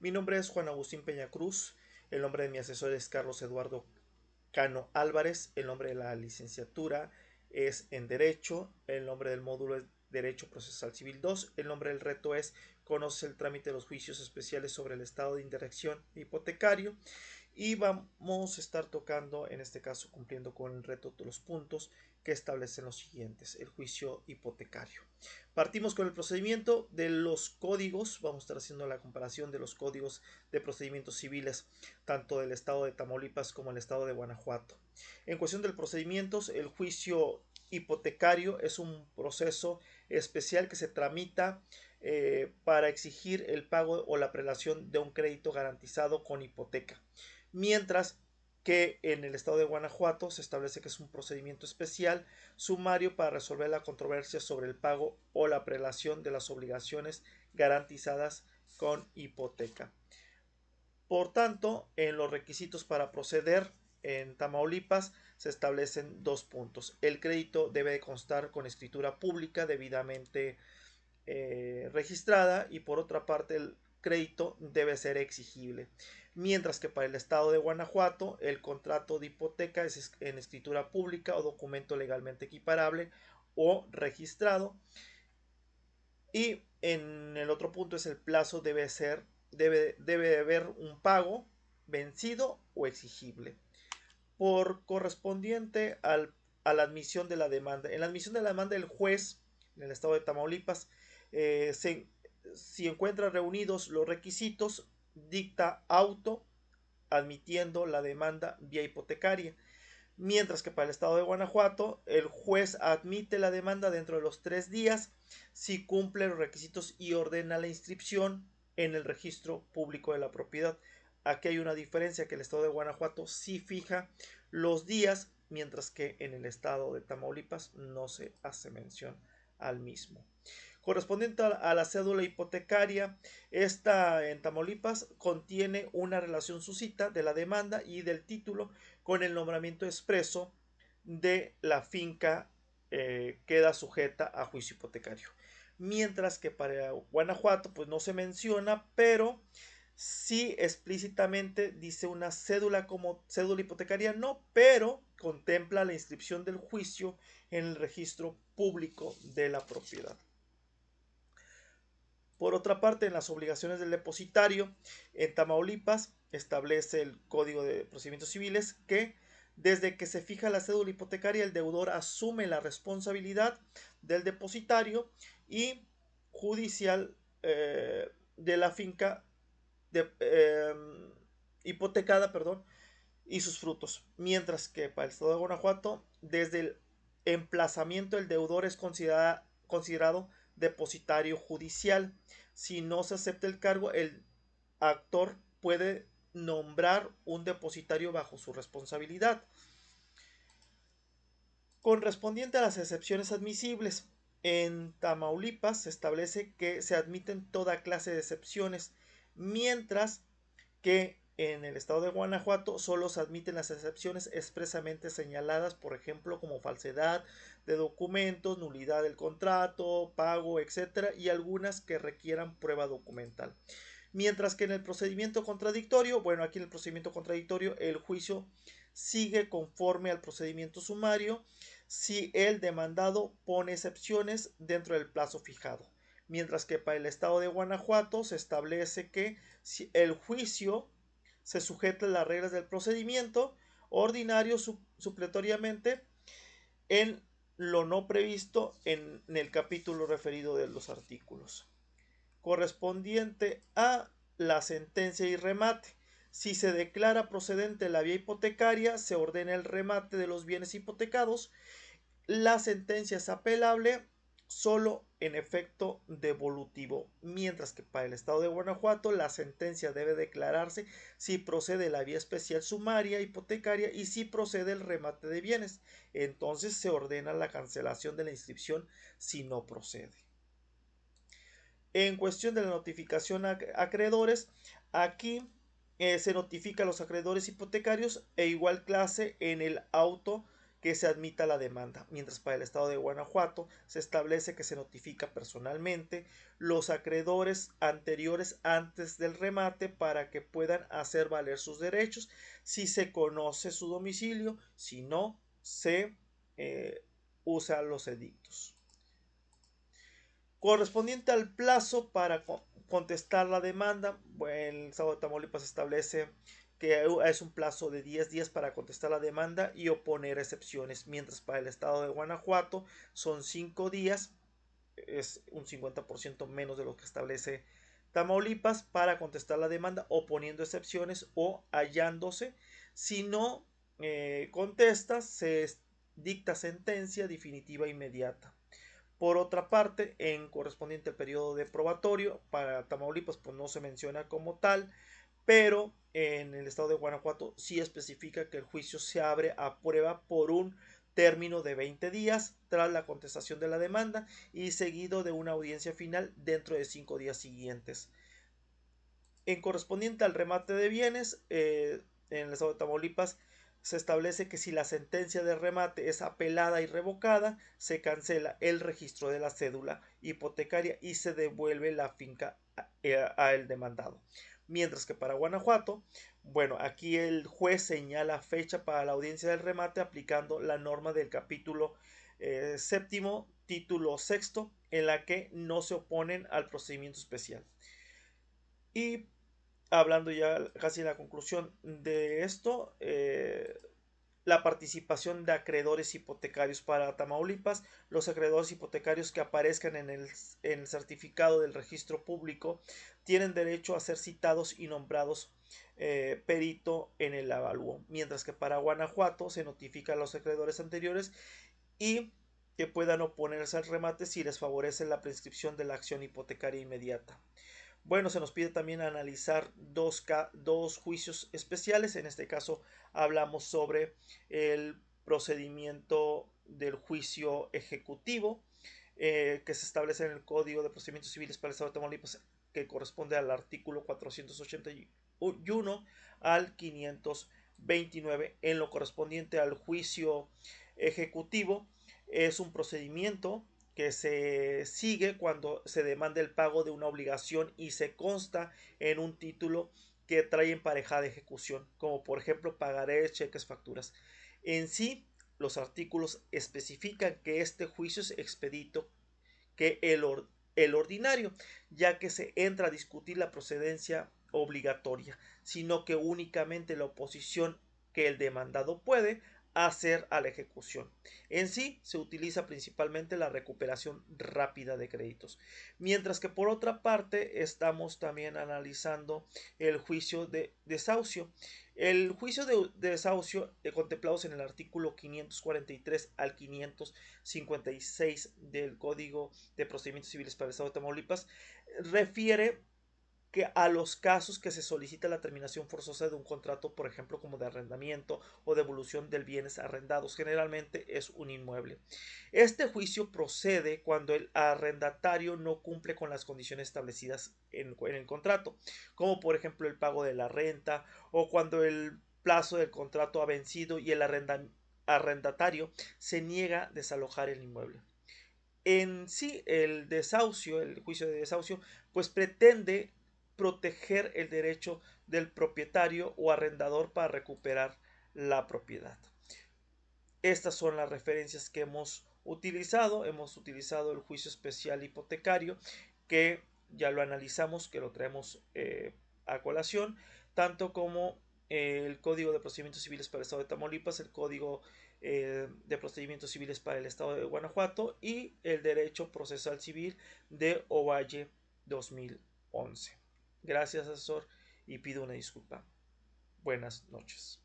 Mi nombre es Juan Agustín Peña Cruz, el nombre de mi asesor es Carlos Eduardo Cano Álvarez, el nombre de la licenciatura es en Derecho, el nombre del módulo es Derecho Procesal Civil 2, el nombre del reto es Conoce el trámite de los juicios especiales sobre el estado de interacción hipotecario y vamos a estar tocando, en este caso cumpliendo con el reto de los puntos que establecen los siguientes: el juicio hipotecario. Partimos con el procedimiento de los códigos. Vamos a estar haciendo la comparación de los códigos de procedimientos civiles tanto del estado de Tamaulipas como el estado de Guanajuato. En cuestión del procedimientos, el juicio hipotecario es un proceso especial que se tramita para exigir el pago o la prelación de un crédito garantizado con hipoteca, mientras que en el estado de Guanajuato se establece que es un procedimiento especial sumario para resolver la controversia sobre el pago o la prelación de las obligaciones garantizadas con hipoteca. Por tanto, en los requisitos para proceder en Tamaulipas se establecen dos puntos. El crédito debe de constar con escritura pública debidamente registrada, y por otra parte el crédito debe ser exigible. Mientras que para el estado de Guanajuato el contrato de hipoteca es en escritura pública o documento legalmente equiparable o registrado. Y en el otro punto es el plazo debe haber un pago vencido o exigible. Por correspondiente a la admisión de la demanda. En la admisión de la demanda, el juez en el estado de Tamaulipas, si encuentra reunidos los requisitos, dicta auto admitiendo la demanda vía hipotecaria. Mientras que para el estado de Guanajuato, el juez admite la demanda dentro de los 3 días si cumple los requisitos y ordena la inscripción en el registro público de la propiedad. Aquí hay una diferencia, que el estado de Guanajuato sí fija los días, mientras que en el estado de Tamaulipas no se hace mención al mismo. Correspondiente a la cédula hipotecaria, esta en Tamaulipas contiene una relación suscita de la demanda y del título con el nombramiento expreso de la finca queda sujeta a juicio hipotecario. Mientras que para Guanajuato pues no se menciona, pero sí explícitamente dice una cédula como cédula hipotecaria, no, pero contempla la inscripción del juicio en el registro público de la propiedad. Por otra parte, en las obligaciones del depositario, en Tamaulipas establece el Código de Procedimientos Civiles que desde que se fija la cédula hipotecaria, el deudor asume la responsabilidad del depositario y judicial de la finca de, hipotecada, perdón, y sus frutos. Mientras que para el estado de Guanajuato, desde el emplazamiento, el deudor es considerado depositario judicial. Si no se acepta el cargo, el actor puede nombrar un depositario bajo su responsabilidad. Correspondiente a las excepciones admisibles, en Tamaulipas se establece que se admiten toda clase de excepciones, mientras que en el estado de Guanajuato solo se admiten las excepciones expresamente señaladas, por ejemplo, como falsedad de documentos, nulidad del contrato, pago, etcétera, y algunas que requieran prueba documental. Mientras que en el procedimiento contradictorio, bueno, aquí en el procedimiento contradictorio el juicio sigue conforme al procedimiento sumario si el demandado pone excepciones dentro del plazo fijado. Mientras que para el estado de Guanajuato se establece que si el juicio se sujeta a las reglas del procedimiento ordinario supletoriamente en lo no previsto en el capítulo referido de los artículos. Correspondiente a la sentencia y remate. Si se declara procedente la vía hipotecaria, se ordena el remate de los bienes hipotecados. La sentencia es apelable solo en efecto devolutivo, mientras que para el estado de Guanajuato la sentencia debe declararse si procede la vía especial sumaria hipotecaria y si procede el remate de bienes. Entonces se ordena la cancelación de la inscripción si no procede. En cuestión de la notificación a acreedores, aquí se notifica a los acreedores hipotecarios e igual clase en el auto que se admita la demanda, mientras para el estado de Guanajuato se establece que se notifica personalmente los acreedores anteriores antes del remate para que puedan hacer valer sus derechos si se conoce su domicilio, si no se usa los edictos. Correspondiente al plazo para contestar la demanda, el estado de Tamaulipas establece que es un plazo de 10 días para contestar la demanda y oponer excepciones, mientras para el estado de Guanajuato son 5 días, es un 50% menos de lo que establece Tamaulipas para contestar la demanda, oponiendo excepciones o hallándose. Si no contesta, se dicta sentencia definitiva inmediata. Por otra parte, en correspondiente al periodo de probatorio, para Tamaulipas pues no se menciona como tal, pero en el estado de Guanajuato sí especifica que el juicio se abre a prueba por un término de 20 días tras la contestación de la demanda y seguido de una audiencia final dentro de 5 días siguientes. En correspondiente al remate de bienes, en el estado de Tamaulipas se establece que si la sentencia de remate es apelada y revocada, se cancela el registro de la cédula hipotecaria y se devuelve la finca a el demandado. Mientras que para Guanajuato, bueno, aquí el juez señala fecha para la audiencia del remate aplicando la norma del capítulo séptimo, título sexto, en la que no se oponen al procedimiento especial. Y hablando ya casi en la conclusión de esto, la participación de acreedores hipotecarios para Tamaulipas. Los acreedores hipotecarios que aparezcan en el certificado del registro público tienen derecho a ser citados y nombrados perito en el avalúo, mientras que para Guanajuato se notifica a los acreedores anteriores y que puedan oponerse al remate si les favorece la prescripción de la acción hipotecaria inmediata. Bueno, se nos pide también analizar dos juicios especiales. En este caso hablamos sobre el procedimiento del juicio ejecutivo que se establece en el Código de Procedimientos Civiles para el Estado de Tamaulipas, que corresponde al artículo 481 al 529. En lo correspondiente al juicio ejecutivo, es un procedimiento que se sigue cuando se demanda el pago de una obligación y se consta en un título que trae emparejada ejecución, como por ejemplo pagarés, cheques, facturas. En sí, los artículos especifican que este juicio es expedito que el ordinario, ya que se entra a discutir la procedencia obligatoria, sino que únicamente la oposición que el demandado puede hacer a la ejecución. En sí se utiliza principalmente la recuperación rápida de créditos, mientras que por otra parte estamos también analizando el juicio de desahucio. El juicio de desahucio contemplados en el artículo 543 al 556 del Código de Procedimientos Civiles para el Estado de Tamaulipas refiere que a los casos que se solicita la terminación forzosa de un contrato, por ejemplo, como de arrendamiento o devolución de bienes arrendados, generalmente es un inmueble. Este juicio procede cuando el arrendatario no cumple con las condiciones establecidas en el contrato, como por ejemplo el pago de la renta o cuando el plazo del contrato ha vencido y el arrendatario se niega a desalojar el inmueble. En sí, el desahucio, el juicio de desahucio, pues pretende proteger el derecho del propietario o arrendador para recuperar la propiedad. Estas son las referencias que hemos utilizado. Hemos utilizado el juicio especial hipotecario, que ya lo analizamos, que lo traemos a colación, tanto como el Código de Procedimientos Civiles para el Estado de Tamaulipas, el Código de Procedimientos Civiles para el Estado de Guanajuato y el Derecho Procesal Civil de Ovalle 2011. Gracias, asesor, y pido una disculpa. Buenas noches.